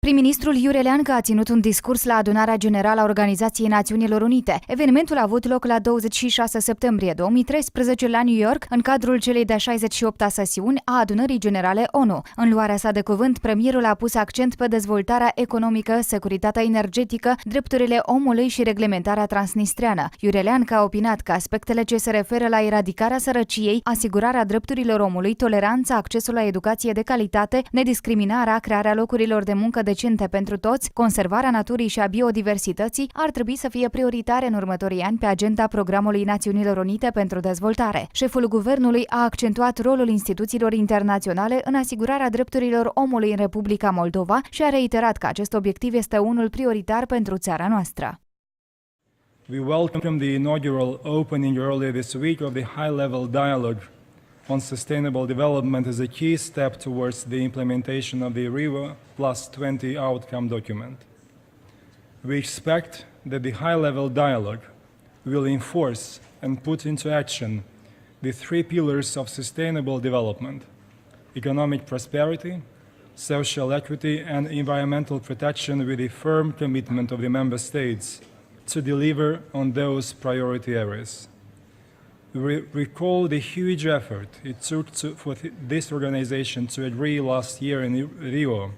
Prim-ministrul LEANCA a ținut un discurs la adunarea generală a Organizației Națiunilor Unite. Evenimentul a avut loc la 26 septembrie 2013 la New York, în cadrul celei de-a 68-a sesiuni a adunării generale ONU. În luarea sa de cuvânt, premierul a pus accent pe dezvoltarea economică, securitatea energetică, drepturile omului și reglementarea transnistreană. LEANCA a opinat că aspectele ce se referă la eradicarea sărăciei, asigurarea drepturilor omului, toleranța, accesul la educație de calitate, nediscriminarea, crearea locurilor de muncă decente pentru toți, conservarea naturii și a biodiversității ar trebui să fie prioritare în următorii ani pe agenda Programului Națiunilor Unite pentru Dezvoltare. Șeful guvernului a accentuat rolul instituțiilor internaționale în asigurarea drepturilor omului în Republica Moldova și a reiterat că acest obiectiv este unul prioritar pentru țara noastră. We welcome the inaugural opening earlier this week of the high-level dialogue on sustainable development as a key step towards the implementation of the Rio +20 outcome document. We expect that the high-level dialogue will enforce and put into action the three pillars of sustainable development: economic prosperity, social equity, and environmental protection, with a firm commitment of the member states to deliver on those priority areas. We recall the huge effort it took for this organization to agree last year in Rio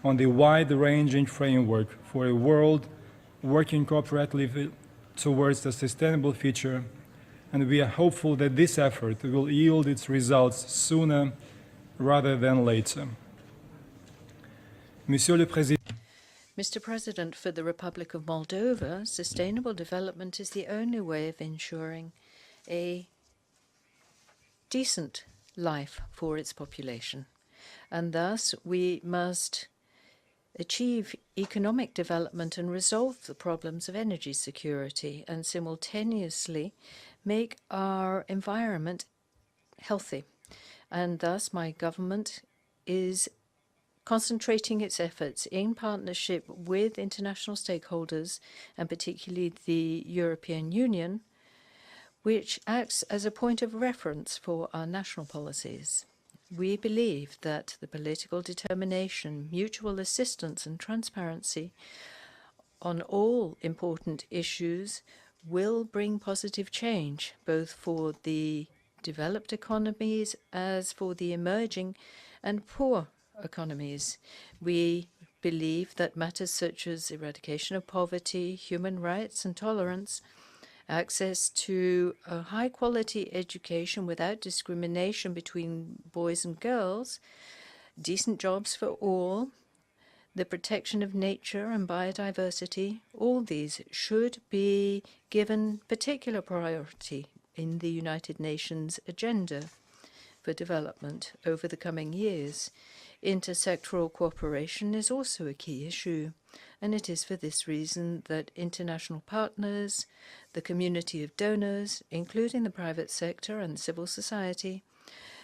on the wide-ranging framework for a world working cooperatively towards a sustainable future, and we are hopeful that this effort will yield its results sooner rather than later. Monsieur le Président, Mr. President, for the Republic of Moldova, sustainable development is the only way of ensuring a decent life for its population. And thus, we must achieve economic development and resolve the problems of energy security and simultaneously make our environment healthy. And thus, my government is concentrating its efforts in partnership with international stakeholders, and particularly the European Union, which acts as a point of reference for our national policies. We believe that the political determination, mutual assistance and transparency on all important issues will bring positive change, both for the developed economies as for the emerging and poor economies. We believe that matters such as eradication of poverty, human rights and tolerance, access to a high-quality education without discrimination between boys and girls, decent jobs for all, the protection of nature and biodiversity, all these should be given particular priority in the United Nations agenda for development over the coming years. Intersectoral cooperation is also a key issue, and it is for this reason that international partners, the community of donors, including the private sector and civil society,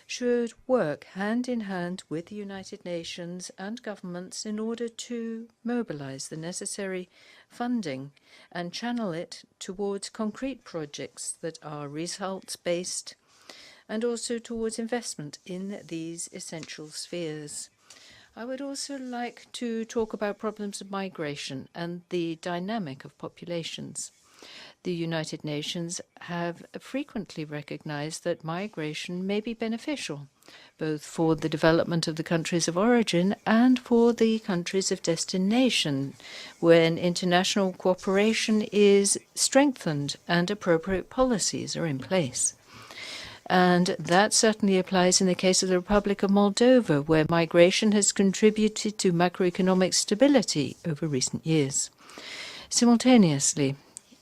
should work hand in hand with the United Nations and governments in order to mobilize the necessary funding and channel it towards concrete projects that are results-based and also towards investment in these essential spheres. I would also like to talk about problems of migration and the dynamic of populations. The United Nations have frequently recognized that migration may be beneficial, both for the development of the countries of origin and for the countries of destination, when international cooperation is strengthened and appropriate policies are in place. And that certainly applies in the case of the Republic of Moldova, where migration has contributed to macroeconomic stability over recent years. Simultaneously,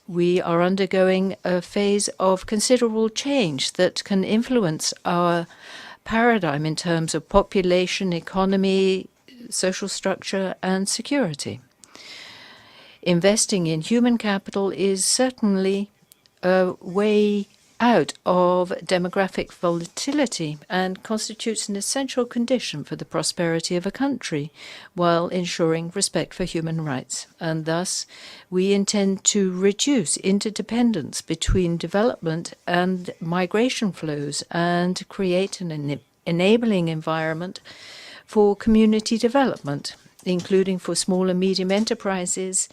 we are undergoing a phase of considerable change that can influence our paradigm in terms of population, economy, social structure, and security. Investing in human capital is certainly a way out of demographic volatility and constitutes an essential condition for the prosperity of a country while ensuring respect for human rights. And thus, we intend to reduce interdependence between development and migration flows and create an enabling environment for community development. including for small and medium enterprises,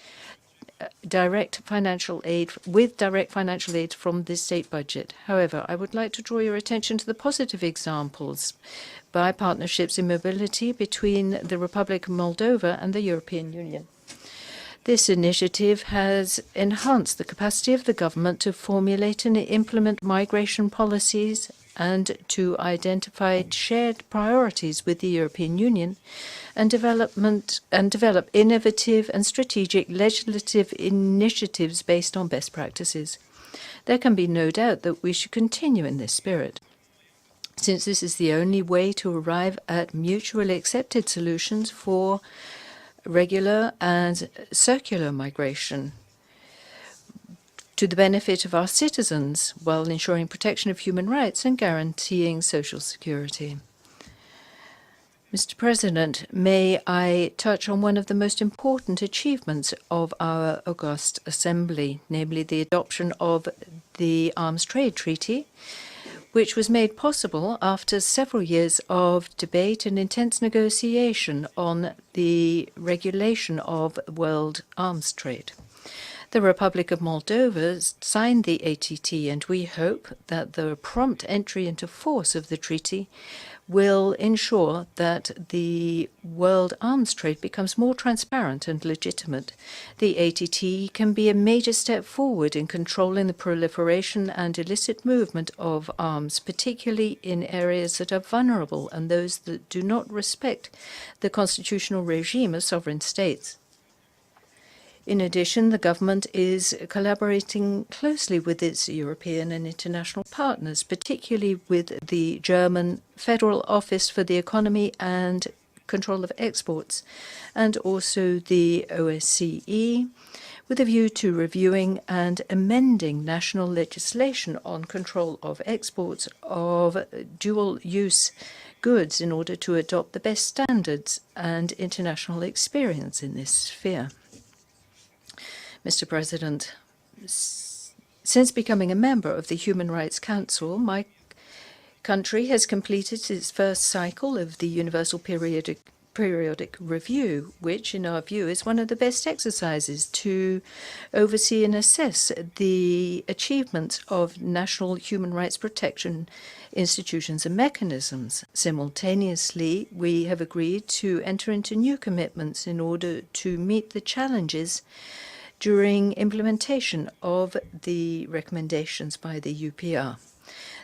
direct financial aid from the state budget. However, I would like to draw your attention to the positive examples by partnerships in mobility between the Republic of Moldova and the European Union. This initiative has enhanced the capacity of the government to formulate and implement migration policies and to identify shared priorities with the European Union and develop innovative and strategic legislative initiatives based on best practices. There can be no doubt that we should continue in this spirit, since this is the only way to arrive at mutually accepted solutions for regular and circular migration to the benefit of our citizens, while ensuring protection of human rights and guaranteeing social security. Mr. President, may I touch on one of the most important achievements of our August Assembly, namely the adoption of the Arms Trade Treaty, which was made possible after several years of debate and intense negotiation on the regulation of world arms trade. The Republic of Moldova signed the ATT, and we hope that the prompt entry into force of the treaty will ensure that the world arms trade becomes more transparent and legitimate. The ATT can be a major step forward in controlling the proliferation and illicit movement of arms, particularly in areas that are vulnerable and those that do not respect the constitutional regime of sovereign states. In addition, the government is collaborating closely with its European and international partners, particularly with the German Federal Office for the Economy and Control of Exports, and also the OSCE, with a view to reviewing and amending national legislation on control of exports of dual-use goods in order to adopt the best standards and international experience in this sphere. Mr. President, since becoming a member of the Human Rights Council, my country has completed its first cycle of the Universal Periodic Review, which, in our view, is one of the best exercises to oversee and assess the achievements of national human rights protection institutions and mechanisms. Simultaneously, we have agreed to enter into new commitments in order to meet the challenges during implementation of the recommendations by the UPR.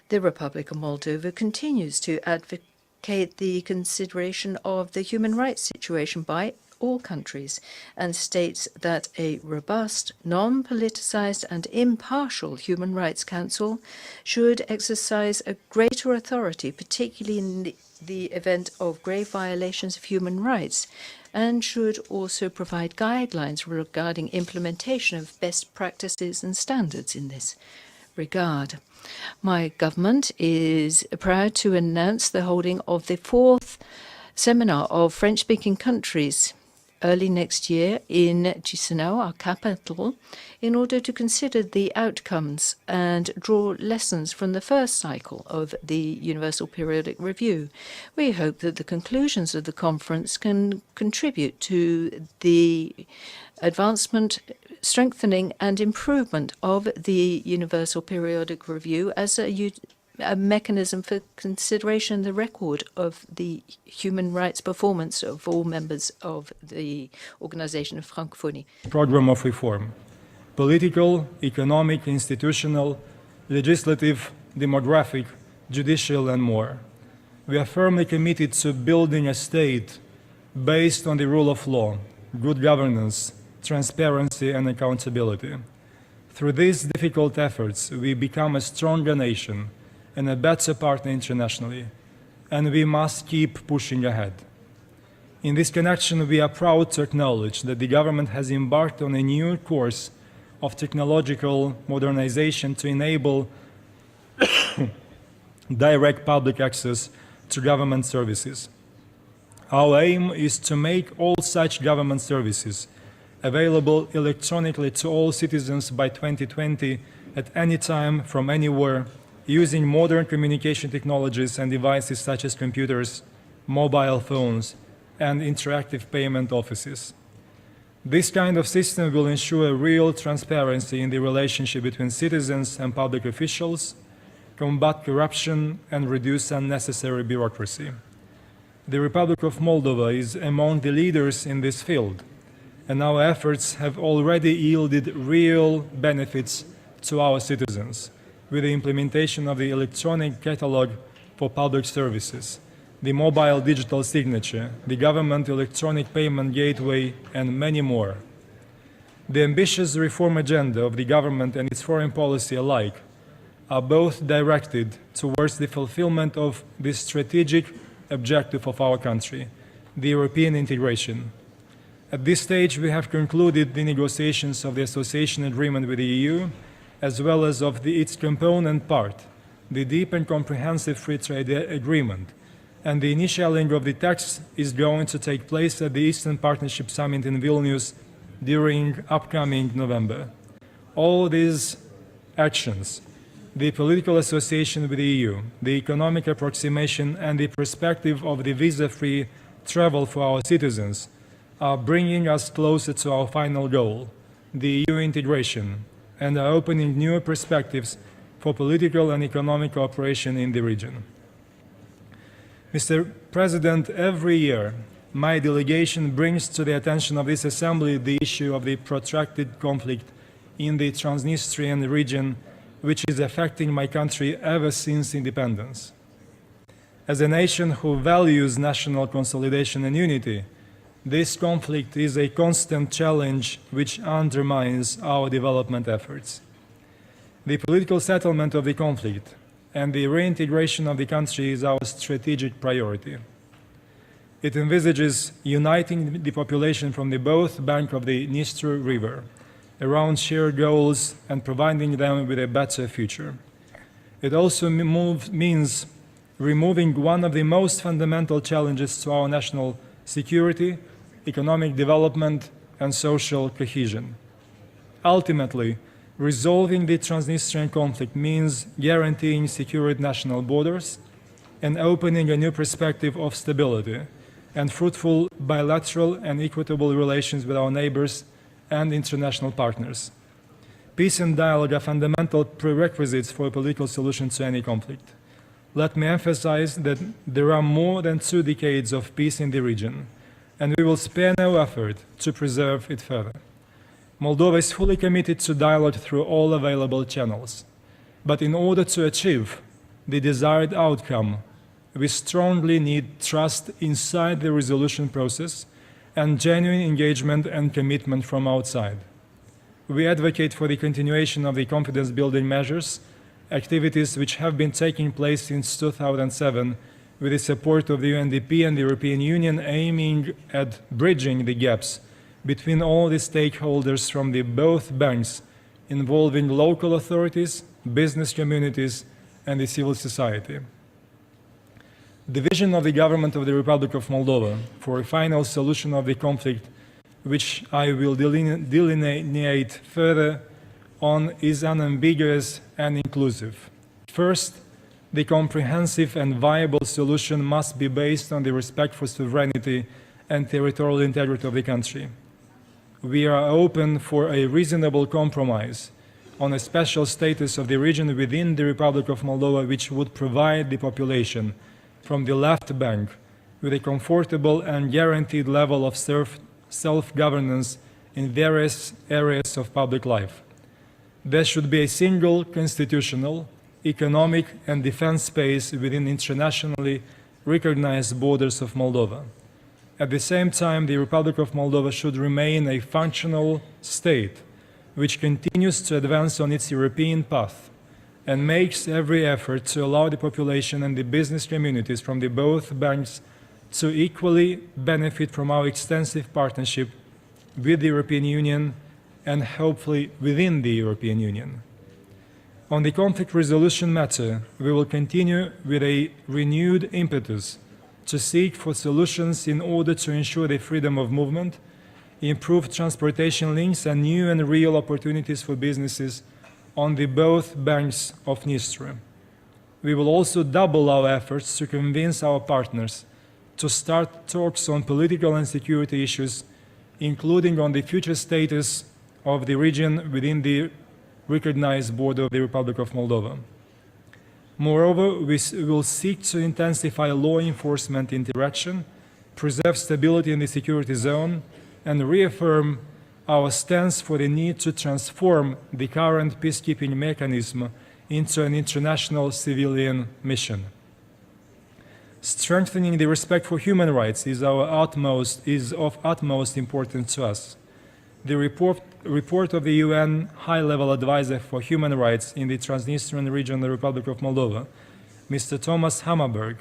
The Republic of Moldova continues to advocate the consideration of the human rights situation by all countries and states that a robust, non-politicized and impartial Human Rights Council should exercise a greater authority, particularly in the event of grave violations of human rights, and should also provide guidelines regarding implementation of best practices and standards in this regard. My government is proud to announce the holding of the 4th seminar of French-speaking countries early next year in Chisinau, our capital, in order to consider the outcomes and draw lessons from the first cycle of the Universal Periodic Review. We hope that the conclusions of the conference can contribute to the advancement, strengthening and improvement of the Universal Periodic Review as a mechanism for consideration, the record of the human rights performance of all members of the Organization of Francophonie. Program of reform: political, economic, institutional, legislative, demographic, judicial, and more. We are firmly committed to building a state based on the rule of law, good governance, transparency, and accountability. Through these difficult efforts, we become a stronger nation and a better partner internationally, and we must keep pushing ahead. In this connection, we are proud to acknowledge that the government has embarked on a new course of technological modernization to enable direct public access to government services. Our aim is to make all such government services available electronically to all citizens by 2020 at any time from anywhere, using modern communication technologies and devices such as computers, mobile phones, and interactive payment offices. This kind of system will ensure real transparency in the relationship between citizens and public officials, combat corruption, and reduce unnecessary bureaucracy. The Republic of Moldova is among the leaders in this field, and our efforts have already yielded real benefits to our citizens with the implementation of the electronic catalog for public services, the mobile digital signature, the government electronic payment gateway, and many more. The ambitious reform agenda of the government and its foreign policy alike are both directed towards the fulfillment of the strategic objective of our country, the European integration. At this stage, we have concluded the negotiations of the association agreement with the EU, as well as of its component part, the deep and comprehensive free trade agreement, and the initialing of the text is going to take place at the Eastern Partnership Summit in Vilnius during upcoming November. All these actions, the political association with the EU, the economic approximation, and the perspective of the visa-free travel for our citizens are bringing us closer to our final goal, the EU integration, and are opening new perspectives for political and economic cooperation in the region. Mr. President, every year, my delegation brings to the attention of this Assembly the issue of the protracted conflict in the Transnistrian region, which is affecting my country ever since independence. As a nation who values national consolidation and unity, this conflict is a constant challenge which undermines our development efforts. The political settlement of the conflict and the reintegration of the country is our strategic priority. It envisages uniting the population from the both bank of the Dniester River around shared goals and providing them with a better future. It also means removing one of the most fundamental challenges to our national security, economic development, and social cohesion. Ultimately, resolving the Transnistrian conflict means guaranteeing secured national borders and opening a new perspective of stability and fruitful bilateral and equitable relations with our neighbors and international partners. Peace and dialogue are fundamental prerequisites for a political solution to any conflict. Let me emphasize that there are more than 2 decades of peace in the region, and we will spare no effort to preserve it further. Moldova is fully committed to dialogue through all available channels. But in order to achieve the desired outcome, we strongly need trust inside the resolution process and genuine engagement and commitment from outside. We advocate for the continuation of the confidence-building measures, activities which have been taking place since 2007 with the support of the UNDP and the European Union, aiming at bridging the gaps between all the stakeholders from the both banks, involving local authorities, business communities, and the civil society. The vision of the government of the Republic of Moldova for a final solution of the conflict, which I will delineate further on, is unambiguous and inclusive. First, the comprehensive and viable solution must be based on the respect for sovereignty and territorial integrity of the country. We are open for a reasonable compromise on a special status of the region within the Republic of Moldova, which would provide the population from the left bank with a comfortable and guaranteed level of self-governance in various areas of public life. There should be a single constitutional, economic, and defense space within internationally recognized borders of Moldova. At the same time, the Republic of Moldova should remain a functional state which continues to advance on its European path and makes every effort to allow the population and the business communities from the both banks to equally benefit from our extensive partnership with the European Union and hopefully within the European Union. On the conflict resolution matter, we will continue with a renewed impetus to seek for solutions in order to ensure the freedom of movement, improve transportation links, and new and real opportunities for businesses on the both banks of Dniester. We will also double our efforts to convince our partners to start talks on political and security issues, including on the future status of the region within the recognized border of the Republic of Moldova. Moreover, we will seek to intensify law enforcement interaction, preserve stability in the security zone, and reaffirm our stance for the need to transform the current peacekeeping mechanism into an international civilian mission. Strengthening the respect for human rights is of utmost importance to us. The report of the UN High-Level Advisor for Human Rights in the Transnistrian region of the Republic of Moldova, Mr. Thomas Hammarberg,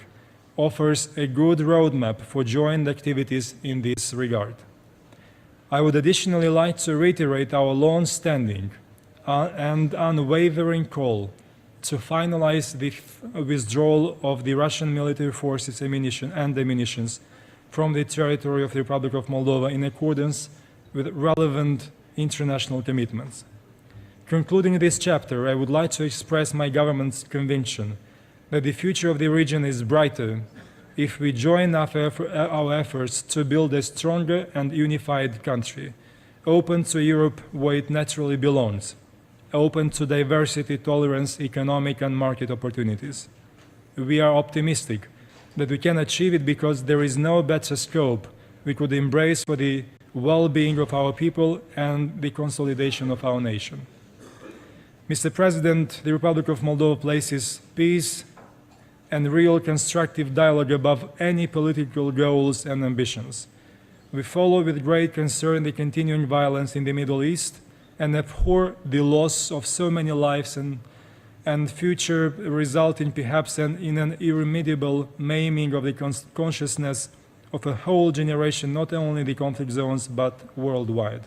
offers a good roadmap for joint activities in this regard. I would additionally like to reiterate our long-standing and unwavering call to finalize the withdrawal of the Russian military forces and ammunition from the territory of the Republic of Moldova in accordance with relevant international commitments. Concluding this chapter, I would like to express my government's conviction that the future of the region is brighter if we join our efforts to build a stronger and unified country, open to Europe where it naturally belongs, open to diversity, tolerance, economic and market opportunities. We are optimistic that we can achieve it because there is no better scope we could embrace for the well-being of our people and the consolidation of our nation. Mr. President, the Republic of Moldova places peace and real constructive dialogue above any political goals and ambitions. We follow with great concern the continuing violence in the Middle East and abhor the loss of so many lives and future resulting perhaps in an irremediable maiming of the consciousness of a whole generation, not only in the conflict zones, but worldwide.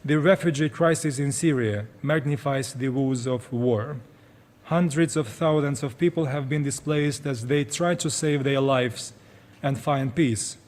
The refugee crisis in Syria magnifies the woes of war. Hundreds of thousands of people have been displaced as they try to save their lives and find peace.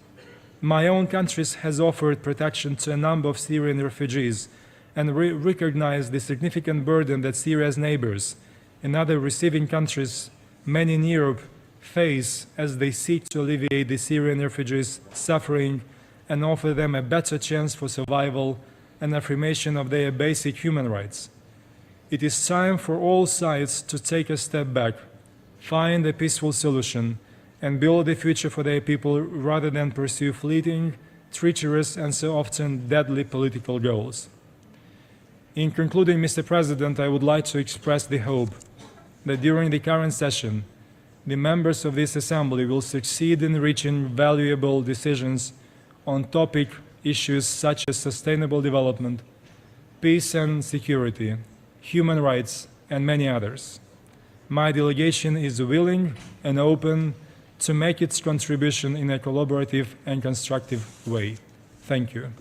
My own country has offered protection to a number of Syrian refugees and recognized the significant burden that Syria's neighbors and other receiving countries, many in Europe, face as they seek to alleviate the Syrian refugees' suffering and offer them a better chance for survival and affirmation of their basic human rights. It is time for all sides to take a step back, find a peaceful solution, and build a future for their people rather than pursue fleeting, treacherous, and so often deadly political goals. In concluding, Mr. President, I would like to express the hope that during the current session, the members of this Assembly will succeed in reaching valuable decisions on topic issues such as sustainable development, peace and security, human rights, and many others. My delegation is willing and open to make its contribution in a collaborative and constructive way. Thank you.